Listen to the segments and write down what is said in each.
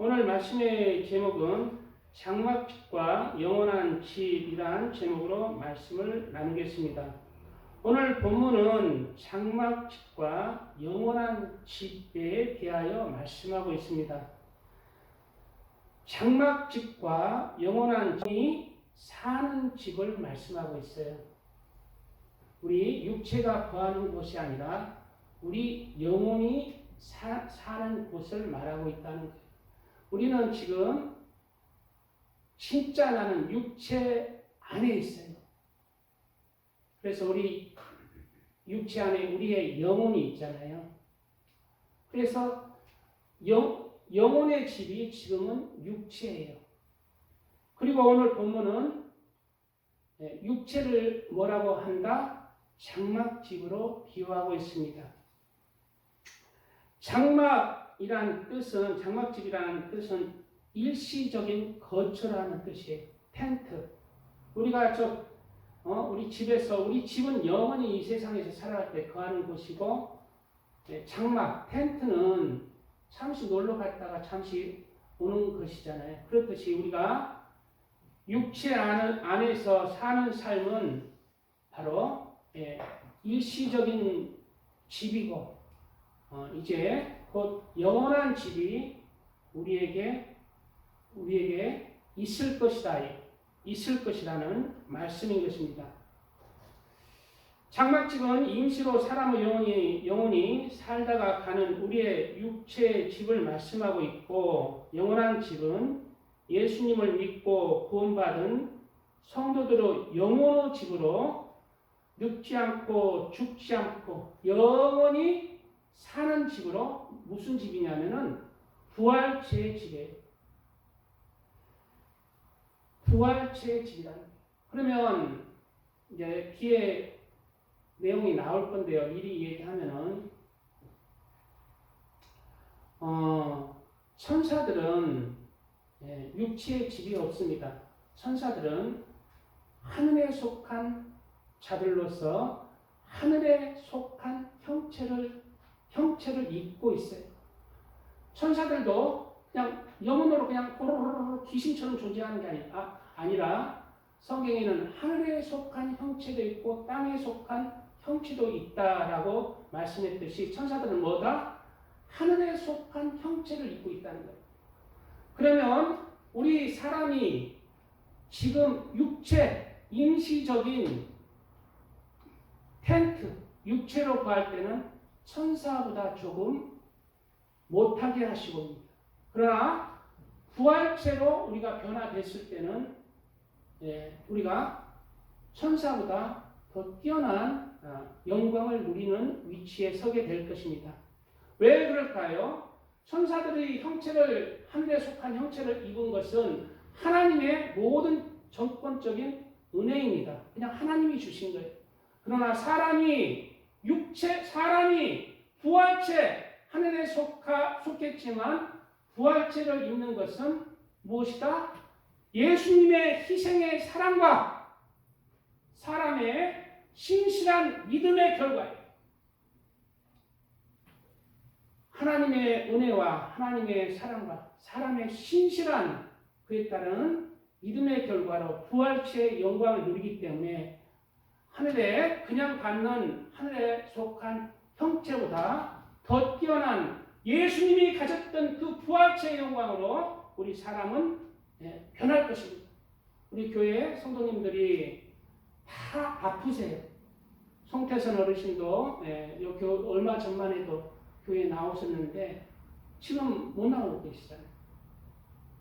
오늘 말씀의 제목은 장막집과 영원한 집이란 제목으로 말씀을 나누겠습니다. 오늘 본문은 장막집과 영원한 집에 대하여 말씀하고 있습니다. 장막집과 영원한 집이 사는 집을 말씀하고 있어요. 우리 육체가 거하는 곳이 아니라 우리 영혼이 사는 곳을 말하고 있다는 거예요. 우리는 지금 진짜 나는 육체 안에 있어요. 그래서 우리 육체 안에 우리의 영혼이 있잖아요. 그래서 영혼의 집이 지금은 육체예요. 그리고 오늘 본문은 육체를 뭐라고 한다? 장막집으로 비유하고 있습니다. 장막집이라는 뜻은 일시적인 거처라는 뜻이에요. 텐트. 우리가 우리 집은 영원히 이 세상에서 살아갈 때 거하는 곳이고, 장막, 텐트는 잠시 놀러 갔다가 잠시 오는 것이잖아요. 그렇듯이 우리가 육체 안에서 사는 삶은 바로 일시적인 집이고, 이제 곧 영원한 집이 우리에게 있을 것이라는 말씀인 것입니다. 장막집은 임시로 사람의 영혼이 살다가 가는 우리의 육체의 집을 말씀하고 있고, 영원한 집은 예수님을 믿고 구원받은 성도들의 영혼의 집으로 늙지 않고 죽지 않고 영원히 사는 집으로, 무슨 집이냐면은 부활체의 집이에요. 부활체의 집이라는 거예요. 그러면 이제 뒤에 내용이 나올 건데요. 미리 얘기하면은 천사들은 육체의 집이 없습니다. 천사들은 하늘에 속한 자들로서 하늘에 속한 형체를 입고 있어요. 천사들도 그냥 영혼으로 그냥 호로로로 귀신처럼 존재하는 게 아니라 성경에는 하늘에 속한 형체도 있고 땅에 속한 형체도 있다라고 말씀했듯이 천사들은 뭐다? 하늘에 속한 형체를 입고 있다는 거예요. 그러면 우리 사람이 지금 육체, 임시적인 텐트, 육체로 구할 때는 천사보다 조금 못하게 하시고, 그러나 부활체로 우리가 변화됐을 때는 우리가 천사보다 더 뛰어난 영광을 누리는 위치에 서게 될 것입니다. 왜 그럴까요? 천사들의 하늘에 속한 형체를 입은 것은 하나님의 모든 전권적인 은혜입니다. 그냥 하나님이 주신 거예요. 그러나 사람이 부활체, 하늘에 속했지만 부활체를 입는 것은 무엇이다? 예수님의 희생의 사랑과 사람의 신실한 믿음의 결과예요. 하나님의 은혜와 하나님의 사랑과 사람의 신실한 그에 따른 믿음의 결과로 부활체의 영광을 누리기 때문에 하늘에 속한 형체보다 더 뛰어난 예수님이 가졌던 그 부활체의 영광으로 우리 사람은 변할 것입니다. 우리 교회 성도님들이 다 아프세요. 송태선 어르신도 얼마 전만 해도 교회에 나오셨는데 지금 못 나오고 계시잖아요.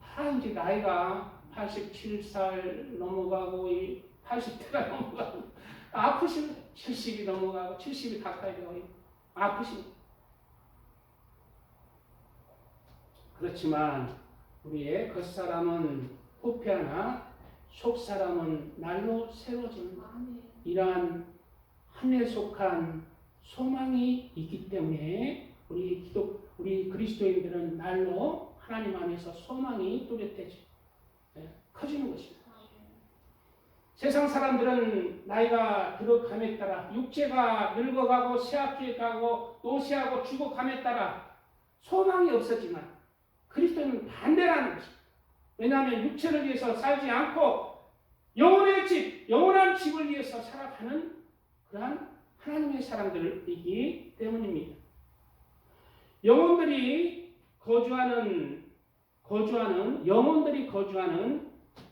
다 이제 나이가 87살 넘어가고 80대가 넘어가고 아프시면 70이 넘어가고 70이 가까이 되고 아프십니다. 그렇지만 우리의 겉사람은 후패하나 속사람은 날로 새로지는 이러한 하늘에 속한 소망이 있기 때문에 우리 그리스도인들은 날로 하나님 안에서 소망이 뚜렷해져 커지는 것입니다. 세상 사람들은 나이가 들어감에 따라 육체가 늙어가고 쇠약해 가고 노쇠하고 죽어감에 따라 소망이 없어지만 그리스도는 반대라는 것입니다. 왜냐하면 육체를 위해서 살지 않고 영혼의 집, 영원한 집을 위해서 살아가는 그러한 하나님의 사람들이기 때문입니다. 영혼들이 거주하는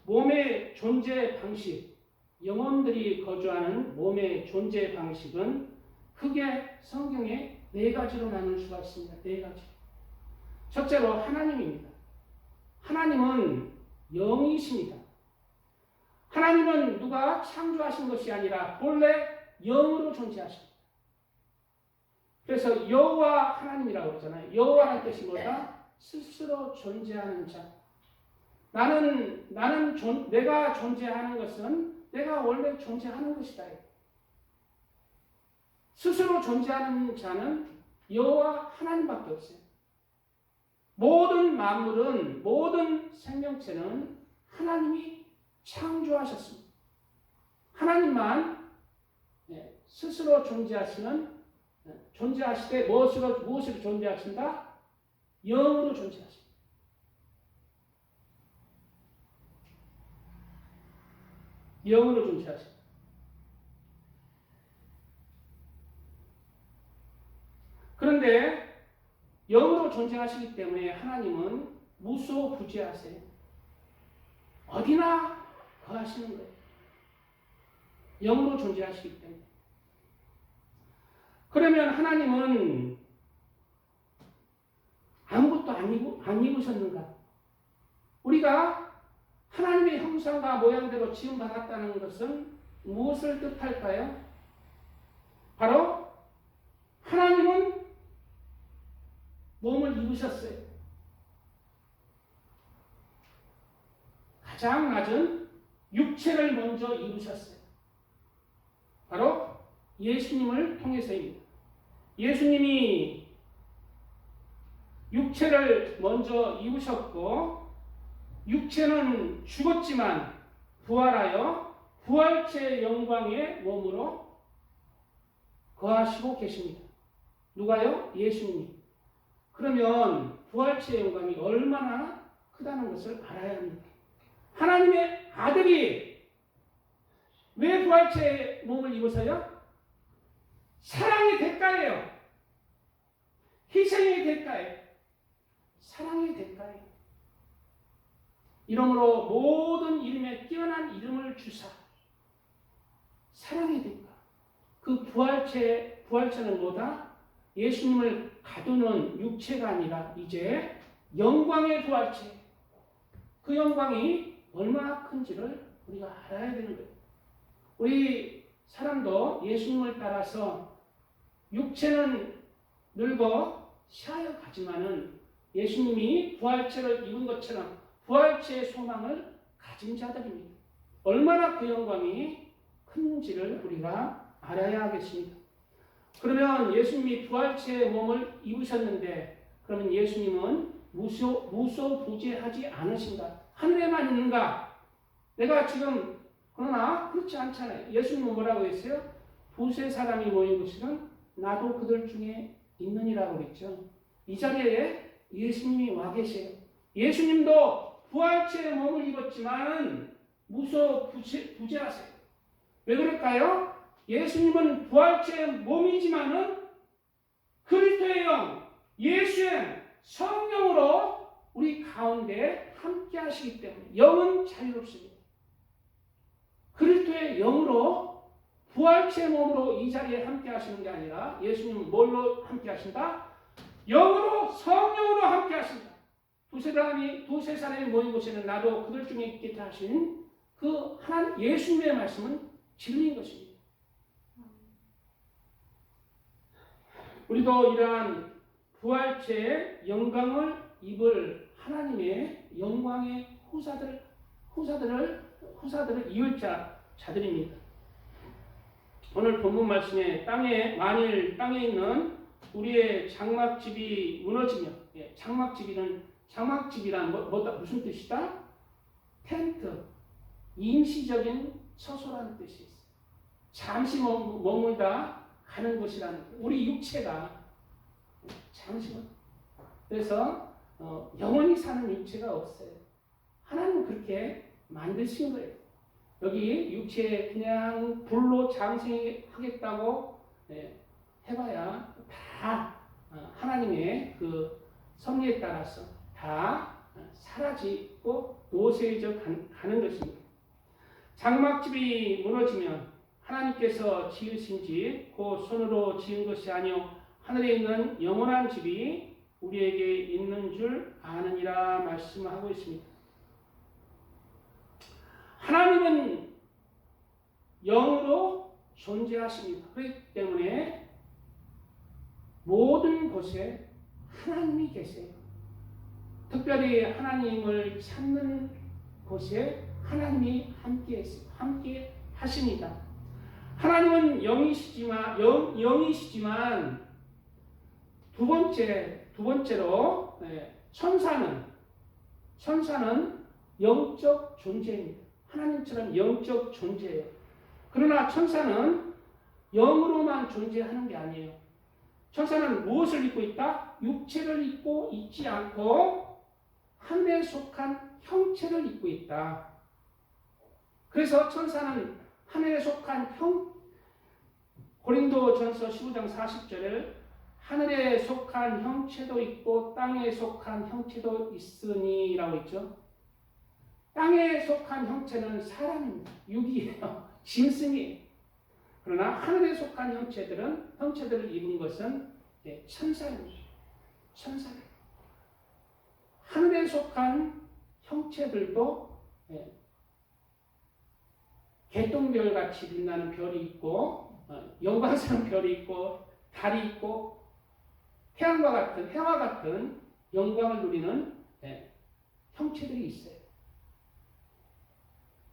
몸의 존재 방식, 영혼들이 거주하는 몸의 존재 방식은 크게 성경에 4가지로 나눌 수가 있습니다. 4가지. 첫째로 하나님입니다. 하나님은 영이십니다. 하나님은 누가 창조하신 것이 아니라 본래 영으로 존재하십니다. 그래서 여호와 하나님이라고 그러잖아요. 여호와라는 뜻이 뭐다? 스스로 존재하는 자. 내가 존재하는 것은 내가 원래 존재하는 것이다. 스스로 존재하는 자는 여호와 하나님밖에 없어요. 모든 만물은, 모든 생명체는 하나님이 창조하셨습니다. 하나님만 스스로 존재하시되 무엇으로 존재하신다? 영으로 존재하십니다. 영으로 존재하십니다. 그런데 영으로 존재하시기 때문에 하나님은 무소부재하세요. 어디나 거하시는 거예요. 영으로 존재하시기 때문에. 그러면 하나님은 아무것도 안 입으셨는가? 우리가 하나님의 형상과 모양대로 지음받았다는 것은 무엇을 뜻할까요? 바로 하나님은 몸을 입으셨어요. 가장 낮은 육체를 먼저 입으셨어요. 바로 예수님을 통해서입니다. 예수님이 육체를 먼저 입으셨고 육체는 죽었지만 부활하여 부활체의 영광의 몸으로 거하시고 계십니다. 누가요? 예수님이. 그러면 부활체의 영광이 얼마나 크다는 것을 알아야 합니다. 하나님의 아들이 왜 부활체의 몸을 입으세요? 사랑의 대가예요. 희생의 대가예요. 사랑의 대가예요. 이러므로 모든 이름에 뛰어난 이름을 주사 사랑의 대가. 그 부활체는 뭐다? 예수님을 가두는 육체가 아니라 이제 영광의 부활체. 그 영광이 얼마나 큰지를 우리가 알아야 되는 거예요. 우리 사람도 예수님을 따라서 육체는 늙어 시하여 가지만은 예수님이 부활체를 입은 것처럼 부활체의 소망을 가진 자들입니다. 얼마나 그 영광이 큰지를 우리가 알아야 하겠습니다. 그러면 예수님이 부활체의 몸을 입으셨는데 그러면 예수님은 무소부재하지 않으신가? 하늘에만 있는가? 내가 지금 그러나 그렇지 않잖아요. 예수님은 뭐라고 했어요? 두세 사람이 모인 곳에는 나도 그들 중에 있느니라고 그랬죠. 이 자리에 예수님이 와 계세요. 예수님도 부활체의 몸을 입었지만 무소부재하세요. 왜 그럴까요? 예수님은 부활체의 몸이지만은 그리스도의 영, 예수의 성령으로 우리 가운데 함께 하시기 때문에 영은 자유롭습니다. 그리스도의 영으로 부활체의 몸으로 이 자리에 함께 하시는 게 아니라 예수님은 뭘로 함께 하신다? 영으로 성령으로 함께 하신다. 두세 사람이 모인 곳에는 나도 그들 중에 있겠다 하신 그 하나님 예수님의 말씀은 진리인 것입니다. 우리도 이러한 부활체의 영광을 입을 하나님의 영광의 후사들을 이을 자들입니다. 오늘 본문 말씀에 만일 땅에 있는 우리의 장막집이 무너지면, 장막집이란 무슨 뜻이다? 텐트, 임시적인 처소라는 뜻이 있어요. 잠시 머물다 가는 곳이라는, 우리 육체가 잠시. 그래서 영원히 사는 육체가 없어요. 하나님은 그렇게 만드신 거예요. 여기 육체에 그냥 불로 장생하겠다고 해봐야 다 하나님의 그 섭리에 따라서 다 사라지고 노쇠해져 가는 것입니다. 장막집이 무너지면 하나님께서 지으신 집, 그 손으로 지은 것이 아니요 하늘에 있는 영원한 집이 우리에게 있는 줄 아느니라 말씀하고 있습니다. 하나님은 영으로 존재하십니다. 그렇기 때문에 모든 곳에 하나님이 계세요. 특별히 하나님을 찾는 곳에 하나님이 함께 하십니다. 하나님은 영이시지만 두 번째로 천사는 영적 존재입니다. 하나님처럼 영적 존재예요. 그러나 천사는 영으로만 존재하는 게 아니에요. 천사는 무엇을 입고 있다? 육체를 입고 있지 않고 하늘에 속한 형체를 입고 있다. 그래서 천사는 하늘에 속한 고린도전서 15장 40절에 하늘에 속한 형체도 있고 땅에 속한 형체도 있으니 라고 있죠. 땅에 속한 형체는 사람입니다. 육이에요. 짐승이에요. 그러나 하늘에 속한 형체들을 입은 것은 천사입니다. 천사예요. 하늘에 속한 형체들도 개똥별같이 빛나는 별이 있고 영광스러운 별이 있고 달이 있고 해와 같은 영광을 누리는 형체들이 있어요.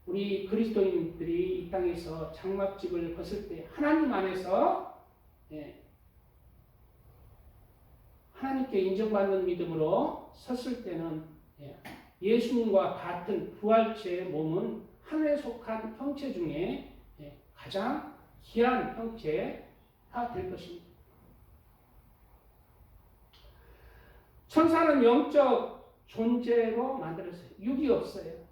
우리 그리스도인들이 이 땅에서 장막집을 벗을 때 하나님 안에서 하나님께 인정받는 믿음으로 섰을 때는 예수님과 같은 부활체의 몸은 하늘에 속한 형체 중에 가장 귀한 형체가 될 것입니다. 천사는 영적 존재로 만들었어요. 육이 없어요.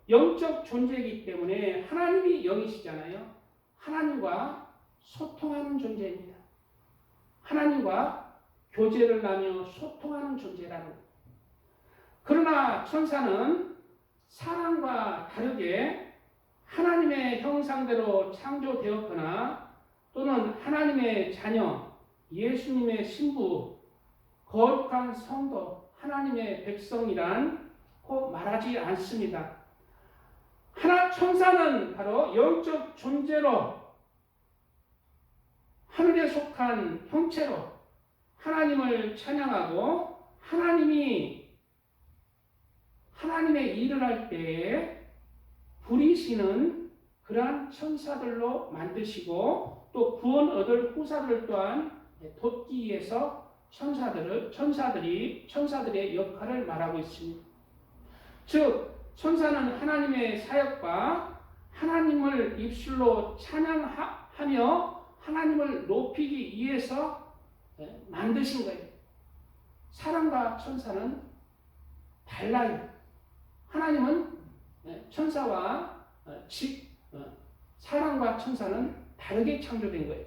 영적 존재이기 때문에 하나님이 영이시잖아요. 하나님과 소통하는 존재입니다. 하나님과 교제를 나누어 소통하는 존재라는 거예요. 그러나 천사는 사람과 다르게 하나님의 형상대로 창조되었거나 또는 하나님의 자녀, 예수님의 신부, 거룩한 성도, 하나님의 백성이라고 말하지 않습니다. 천사는 바로 영적 존재로 하늘에 속한 형체로 하나님을 찬양하고 하나님의 일을 할 때에 부리시는 그러한 천사들로 만드시고 또 구원 얻을 후사들 또한 돕기 위해서 천사들의 역할을 말하고 있습니다. 즉 천사는 하나님의 사역과 하나님을 입술로 찬양하며 하나님을 높이기 위해서 만드신 거예요. 사람과 천사는 달라요. 하나님은 천사와 사람과 천사는 다르게 창조된 거예요.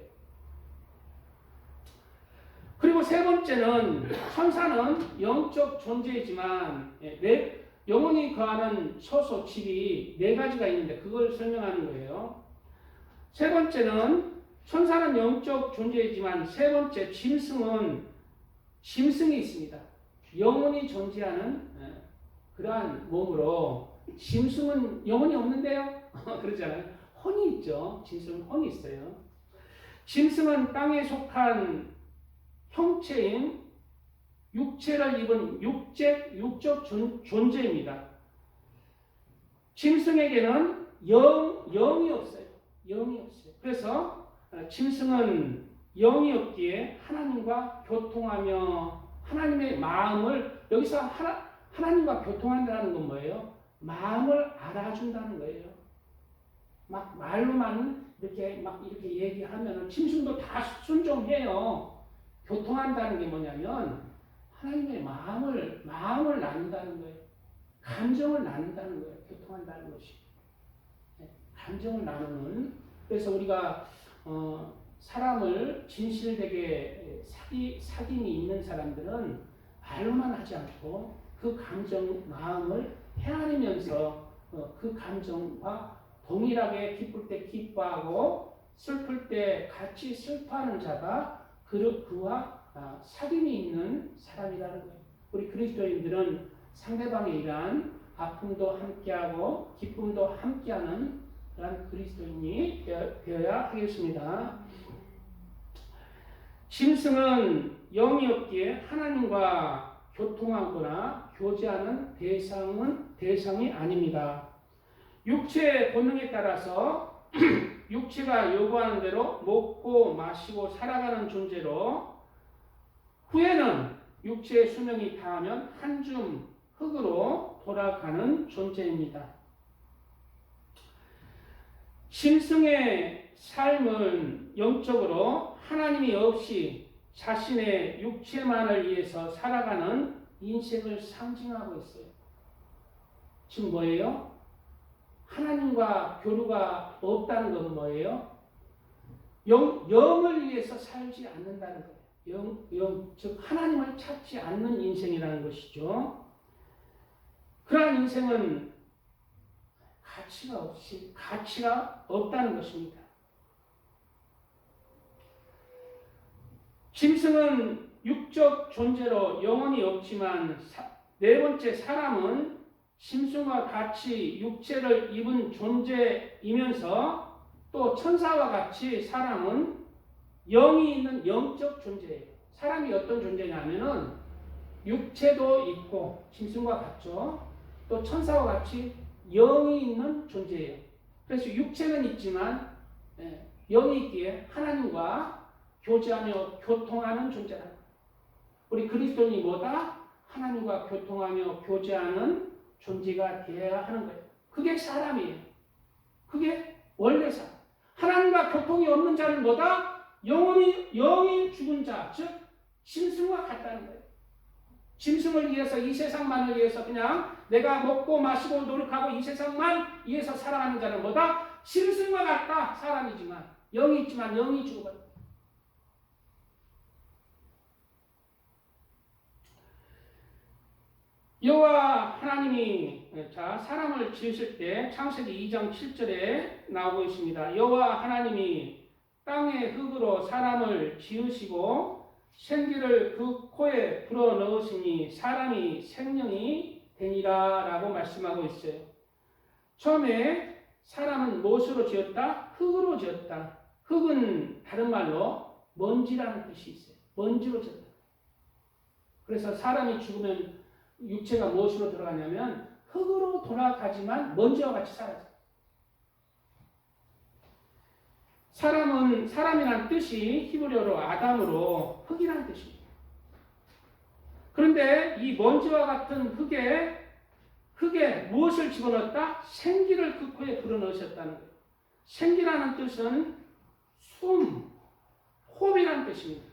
그리고 세 번째는 천사는 영적 존재이지만 영혼이 거하는 처소, 집이 네 가지가 있는데 그걸 설명하는 거예요. 세 번째는 천사는 영적 존재이지만 세 번째 짐승이 있습니다. 영혼이 존재하는 그러한 몸으로 짐승은 영혼이 없는데요. 그러잖아요. 혼이 있죠. 짐승은 혼이 있어요. 짐승은 땅에 속한 형체인 육체를 입은 육적 존재입니다. 짐승에게는 영이 없어요. 영이 없어요. 그래서 짐승은 영이 없기에 하나님과 교통하며 하나님의 마음을 여기서 하나님과 교통한다는 건 뭐예요? 마음을 알아준다는 거예요. 막 말로만 이렇게 얘기하면 짐승도 다 순종해요. 교통한다는 게 뭐냐면 하나님의 마음을 나눈다는 거예요. 감정을 나눈다는 거예요. 교통한다는 것이. 감정을 나누는. 그래서 우리가 사람을 진실되게 사귐이 있는 사람들은 말로만 하지 않고 그 감정, 마음을 헤아리면서 그 감정과 동일하게 기쁠 때 기뻐하고 슬플 때 같이 슬퍼하는 자가 그와 사귐이 있는 사람이라는 거예요. 우리 그리스도인들은 상대방의 이러한 아픔도 함께하고 기쁨도 함께하는 그런 그리스도인이 되어야 하겠습니다. 짐승은 영이 없기에 하나님과 교통하거나 교제하는 대상이 아닙니다. 육체의 본능에 따라서 육체가 요구하는 대로 먹고 마시고 살아가는 존재로 후에는 육체의 수명이 다하면 한 줌 흙으로 돌아가는 존재입니다. 짐승의 삶은 영적으로 하나님이 없이 자신의 육체만을 위해서 살아가는 인생을 상징하고 있어요. 지금 뭐예요? 하나님과 교류가 없다는 건 뭐예요? 영을 위해서 살지 않는다는 거예요. 즉 하나님을 찾지 않는 인생이라는 것이죠. 그러한 인생은 가치가 없다는 것입니다. 짐승은 육적 존재로 영혼이 없지만 네 번째 사람은 짐승과 같이 육체를 입은 존재이면서 또 천사와 같이 사람은 영이 있는 영적 존재예요. 사람이 어떤 존재냐면은 육체도 있고 짐승과 같죠. 또 천사와 같이 영이 있는 존재예요. 그래서 육체는 있지만 영이 있기에 하나님과 교제하며 교통하는 존재다. 우리 그리스도인이 뭐다? 하나님과 교통하며 교제하는 존재가 되어야 하는 거예요. 그게 사람이에요. 그게 원래 사람. 하나님과 교통이 없는 자는 뭐다? 영이 죽은 자, 즉 짐승과 같다는 거예요. 짐승을 위해서 이 세상만을 위해서 그냥 내가 먹고 마시고 노력하고 이 세상만 위해서 살아가는 자는 뭐다? 짐승과 같다. 사람이지만 영이 있지만 영이 죽어버려. 여호와 하나님이 사람을 지으실 때 창세기 2장 7절에 나오고 있습니다. 여호와 하나님이 땅의 흙으로 사람을 지으시고 생기를 그 코에 불어넣으시니 사람이 생명이 되니라 라고 말씀하고 있어요. 처음에 사람은 무엇으로 지었다? 흙으로 지었다. 흙은 다른 말로 먼지라는 뜻이 있어요. 먼지로 지었다. 그래서 사람이 죽으면 육체가 무엇으로 들어가냐면 흙으로 돌아가지만 먼지와 같이 사라져요. 사람이란 뜻이 히브리어로 아담으로 흙이라는 뜻입니다. 그런데 이 먼지와 같은 흙에 무엇을 집어넣었다? 생기를 그 코에 불어넣으셨다는 거예요. 생기라는 뜻은 숨, 호흡이라는 뜻입니다.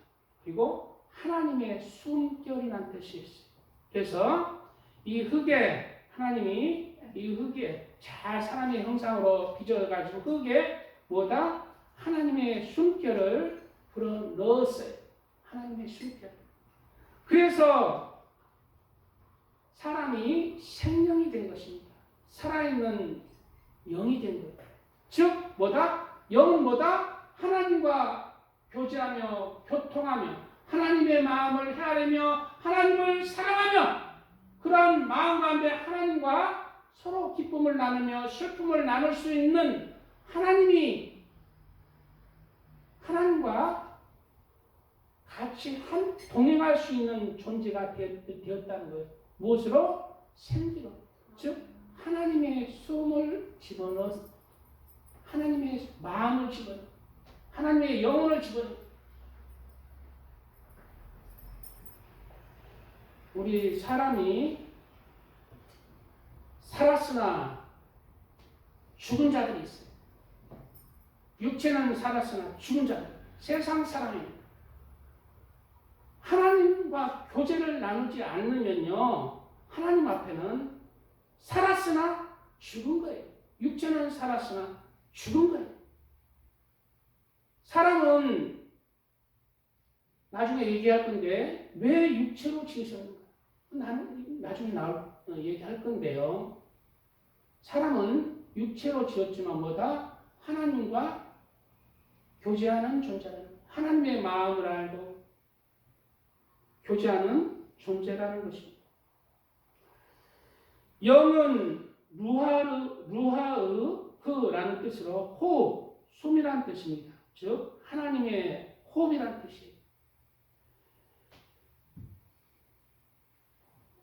그리고 하나님의 숨결이라는 뜻이 있어요. 그래서 이 흙에 하나님이 이 흙에 잘 사람의 형상으로 빚어가지고 흙에 뭐다? 하나님의 숨결을 불어넣었어요. 하나님의 숨결. 그래서 사람이 생명이 된 것입니다. 살아있는 영이 된 거예요. 즉 뭐다? 영은 뭐다? 하나님과 교제하며 교통하며 하나님의 마음을 헤아리며 하나님을 사랑하며 그런 마음 가운데 하나님과 서로 기쁨을 나누며 슬픔을 나눌 수 있는 하나님과 같이 동행할 수 있는 존재가 되었다는 거예요. 무엇으로? 생기로. 즉 하나님의 숨을 집어넣어 하나님의 마음을 집어넣어 하나님의 영혼을 집어넣어 우리 사람이 살았으나 죽은 자들이 있어요. 육체는 살았으나 죽은 자들. 세상 사람입니다. 하나님과 교제를 나누지 않으면요, 하나님 앞에는 살았으나 죽은 거예요. 육체는 살았으나 죽은 거예요. 사람은 나중에 얘기할 건데 왜 육체로 지으셨는가? 나는 나중에 얘기할 건데요. 사람은 육체로 지었지만 뭐다? 하나님과 교제하는 존재라는, 하나님의 마음을 알고 교제하는 존재라는 것입니다. 영은 루하으라는 뜻으로 호흡, 숨이라는 뜻입니다. 즉 하나님의 호흡이라는 뜻이에요.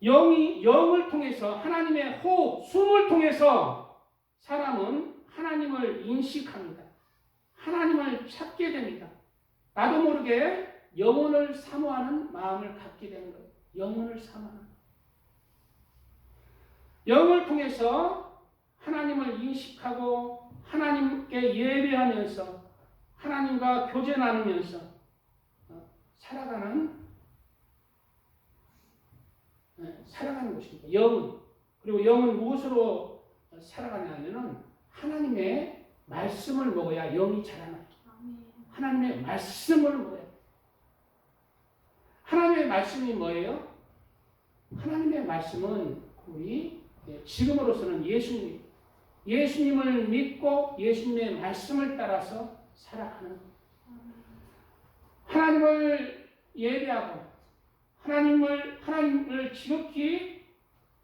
영을 통해서, 하나님의 호흡, 숨을 통해서 사람은 하나님을 인식합니다. 하나님을 찾게 됩니다. 나도 모르게 영혼을 사모하는 마음을 갖게 되는 거예요. 영혼을 사모하는. 영을 통해서 하나님을 인식하고 하나님께 예배하면서 하나님과 교제 나누면서 살아가는 것입니다. 영은. 그리고 영은 무엇으로 살아가냐면은 하나님의 말씀을 먹어야 영이 자라나요. 하나님의 말씀을 먹어야 돼요. 하나님의 말씀이 뭐예요? 하나님의 말씀은 우리 지금으로서는 예수님을 믿고 예수님의 말씀을 따라서 살아가는 거예요. 하나님을 예배하고 하나님을 지극히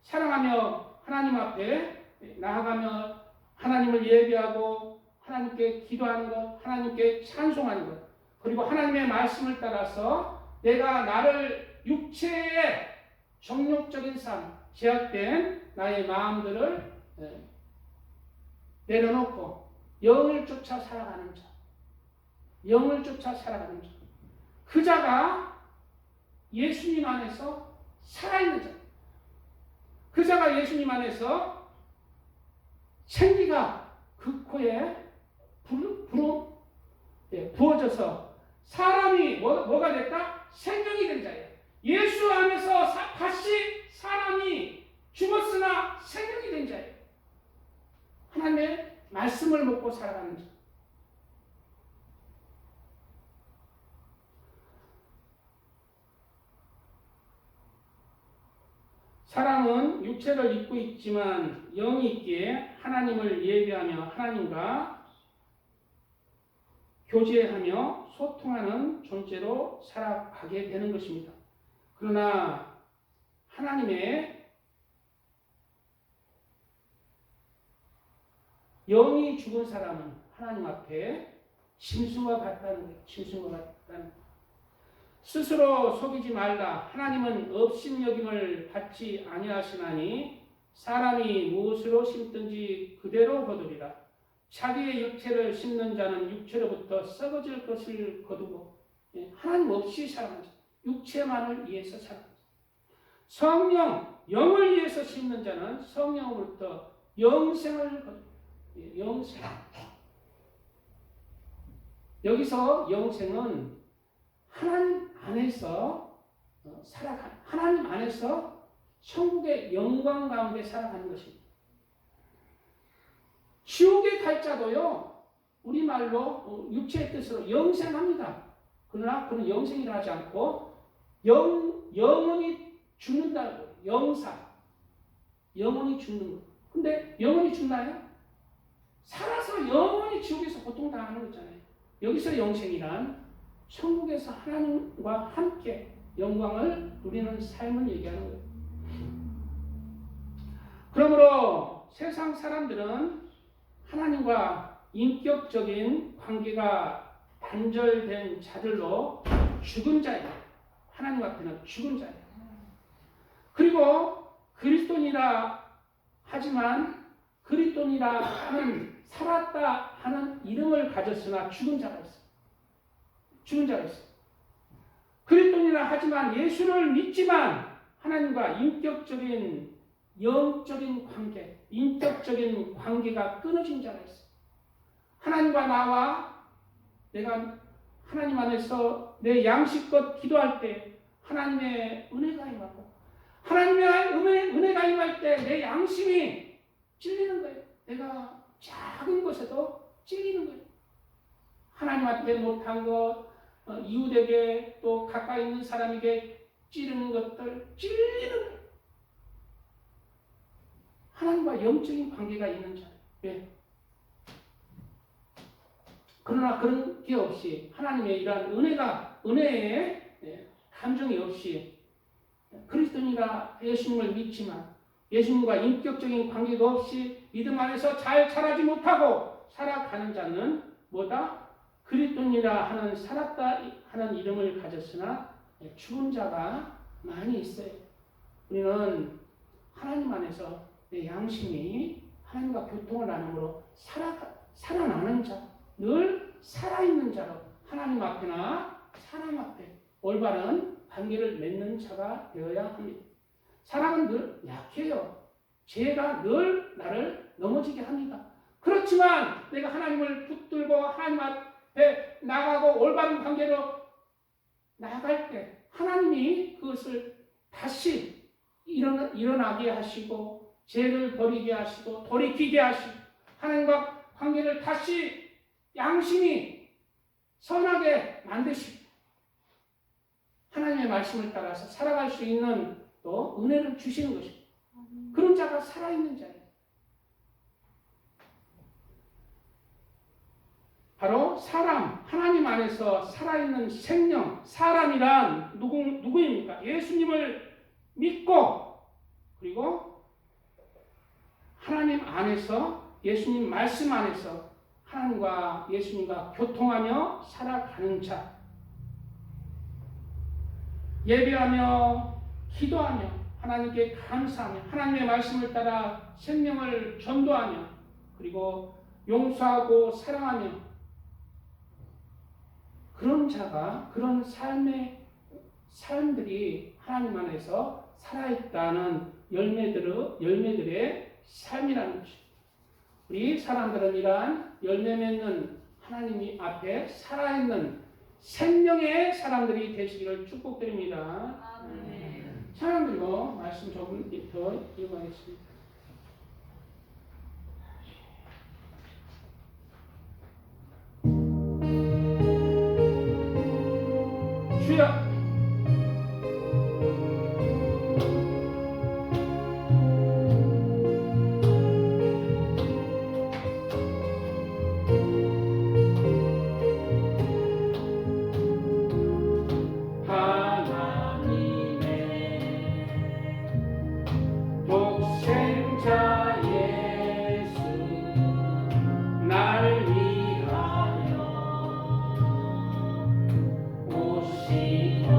사랑하며 하나님 앞에 나아가며 하나님을 예배하고 하나님께 기도하는 것, 하나님께 찬송하는 것, 그리고 하나님의 말씀을 따라서 내가 나를 육체의 정욕적인 삶, 제약된 나의 마음들을 내려놓고 영을 쫓아 살아가는 자, 영을 쫓아 살아가는 자, 그 자가 예수님 안에서 살아있는 자, 그 자가 예수님 안에서 생기가 그 코에 부어져서 사람이 뭐가 됐다? 생명이 된 자예요. 예수 안에서 다시 사람이 죽었으나 생명이 된 자예요. 하나님의 말씀을 먹고 살아가는 자. 사람은 육체를 입고 있지만 영이 있기에 하나님을 예배하며 하나님과 교제하며 소통하는 존재로 살아가게 되는 것입니다. 그러나 하나님의 영이 죽은 사람은 하나님 앞에 짐승과 같다는 거예요. 짐승과 같다는 거예요. 스스로 속이지 말라. 하나님은 업신여김을 받지 아니하시나니 사람이 무엇으로 심든지 그대로 거두리라. 자기의 육체를 심는 자는 육체로부터 썩어질 것을 거두고, 하나님 없이 살아가는 자, 육체만을 위해서 살아가는 자. 성령, 영을 위해서 심는 자는 성령으로부터 영생을 거두고, 영생. 여기서 영생은 하나님 안에서 살아가는, 하나님 안에서 천국의 영광 가운데 살아가는 것입니다. 지옥에 갈 자도요, 우리말로 육체의 뜻으로 영생합니다. 그러나 그는 영생이라 하지 않고 영원히 죽는다고, 영원히 죽는 거. 근데 영원히 죽나요? 살아서 영원히 지옥에서 고통당하는 거잖아요. 여기서 영생이란 천국에서 하나님과 함께 영광을 누리는 삶을 얘기하는 거예요. 그러므로 세상 사람들은 하나님과 인격적인 관계가 단절된 자들로 죽은 자예요. 하나님 앞에는 죽은 자예요. 그리고 그리스도인이라 하지만 그리스도인이라 하는, 살았다 하는 이름을 가졌으나 죽은 자가 있어요. 죽은 자가 있어요. 그리스도인이라 하지만 예수를 믿지만 하나님과 인격적인 영적인 관계, 인격적인 관계가 끊어진 자가 있어요. 하나님과 나와 내가 하나님 안에서 내 양식껏 기도할 때 하나님의 은혜가 임하고, 하나님의 은혜가 임할 때 내 양심이 찔리는 거예요. 내가 작은 것에도 찔리는 거예요. 하나님한테 못한 것, 이웃에게 또 가까이 있는 사람에게 찌르는 것들, 찔리는 거예요. 하나님과 영적인 관계가 있는 자예요. 왜? 그러나 그런 게 없이, 하나님의 이러한 은혜의 감정이 없이, 그리스도인이라 예수님을 믿지만 예수님과 인격적인 관계가 없이 믿음 안에서 잘 자라지 못하고 살아가는 자는 뭐다? 그리스도인이라 하는 살았다 하는 이름을 가졌으나 죽은 자가 많이 있어요. 우리는 하나님 안에서 내 양심이 하나님과 교통을 나눔으로 살아나는 자, 늘 살아있는 자로 하나님 앞에나 사람 앞에 올바른 관계를 맺는 자가 되어야 합니다. 사람은 늘 약해요. 죄가 늘 나를 넘어지게 합니다. 그렇지만 내가 하나님을 붙들고 하나님 앞에 나가고 올바른 관계로 나갈 때 하나님이 그것을 다시 일어나게 하시고 죄를 버리게 하시고 돌이키게 하시고 하나님과 관계를 다시 양심이 선하게 만드시고 하나님의 말씀을 따라서 살아갈 수 있는 또 은혜를 주시는 것입니다. 그런 자가 살아있는 자예요. 바로 사람, 하나님 안에서 살아있는 생명, 사람이란 누구입니까? 예수님을 믿고 그리고 하나님 안에서 예수님 말씀 안에서 하나님과 예수님과 교통하며 살아가는 자, 예배하며 기도하며 하나님께 감사하며 하나님의 말씀을 따라 생명을 전도하며 그리고 용서하고 사랑하며 그런 자가 그런 삶들이 하나님 안에서 살아있다는 열매들의 삶이라는 것입니다. 우리 사람들은 이러한 열매 맺는 하나님 앞에 살아있는 생명의 사람들이 되시기를 축복드립니다. 찬양 드리고 말씀 조금 더 읽어보겠습니다. 주여 오시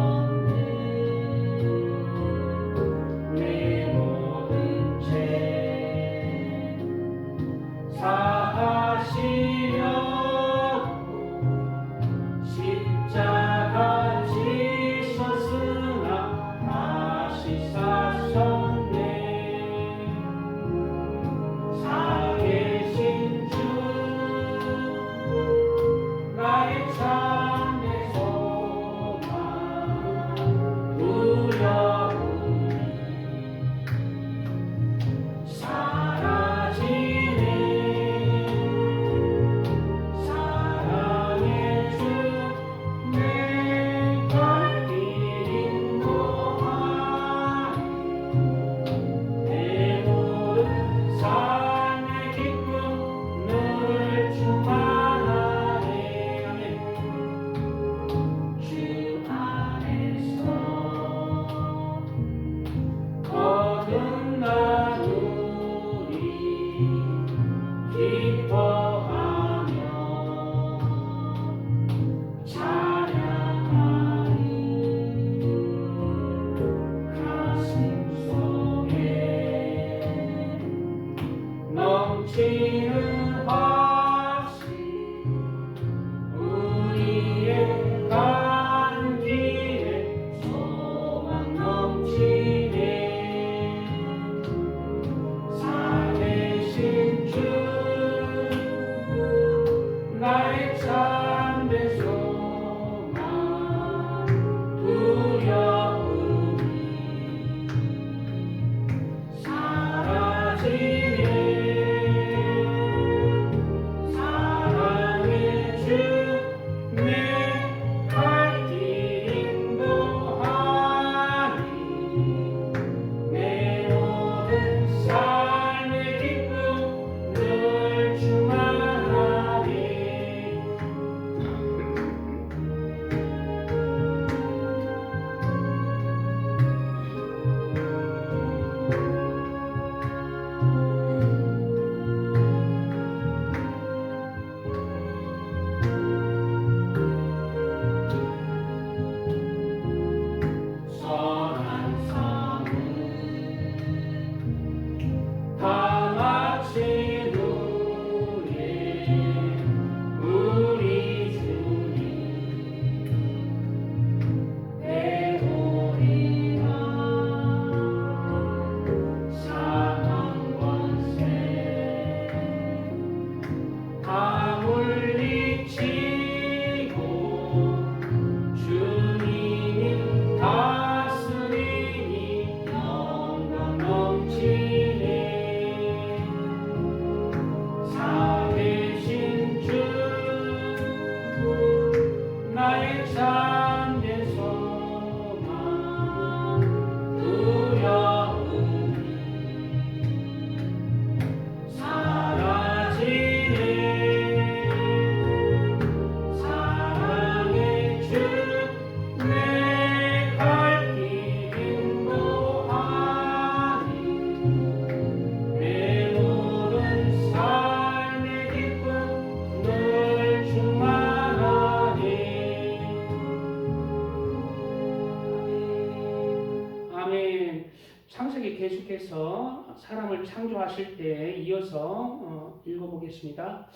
사람을 창조하실 때 이어서 읽어보겠습니다.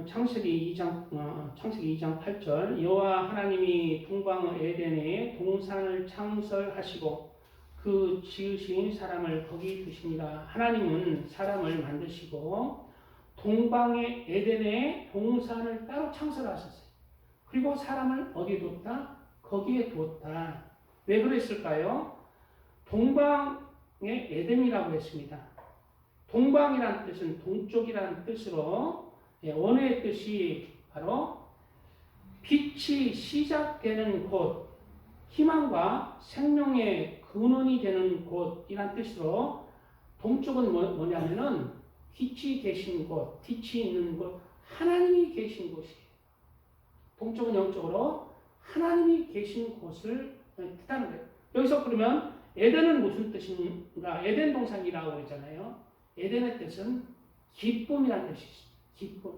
창세기 2장 8절 여호와 하나님이 동방의 에덴에 동산을 창설하시고 그 지으신 사람을 거기 두십니다. 하나님은 사람을 만드시고 동방의 에덴에 동산을 따로 창설하셨어요. 그리고 사람을 어디에 뒀다? 거기에 두었다. 왜 그랬을까요? 동방의 에덴이라고 했습니다. 동방이라는 뜻은 동쪽이라는 뜻으로 원어의 뜻이 바로 빛이 시작되는 곳, 희망과 생명의 근원이 되는 곳이라는 뜻으로 동쪽은 뭐냐면은 빛이 계신 곳, 빛이 있는 곳, 하나님이 계신 곳이에요. 동쪽은 영적으로 하나님이 계신 곳을 뜻하는 거예요. 여기서 그러면 에덴은 무슨 뜻인가? 에덴 동산이라고 그러잖아요. 에덴의 뜻은 기쁨이라는 뜻이 있어요. 기쁨,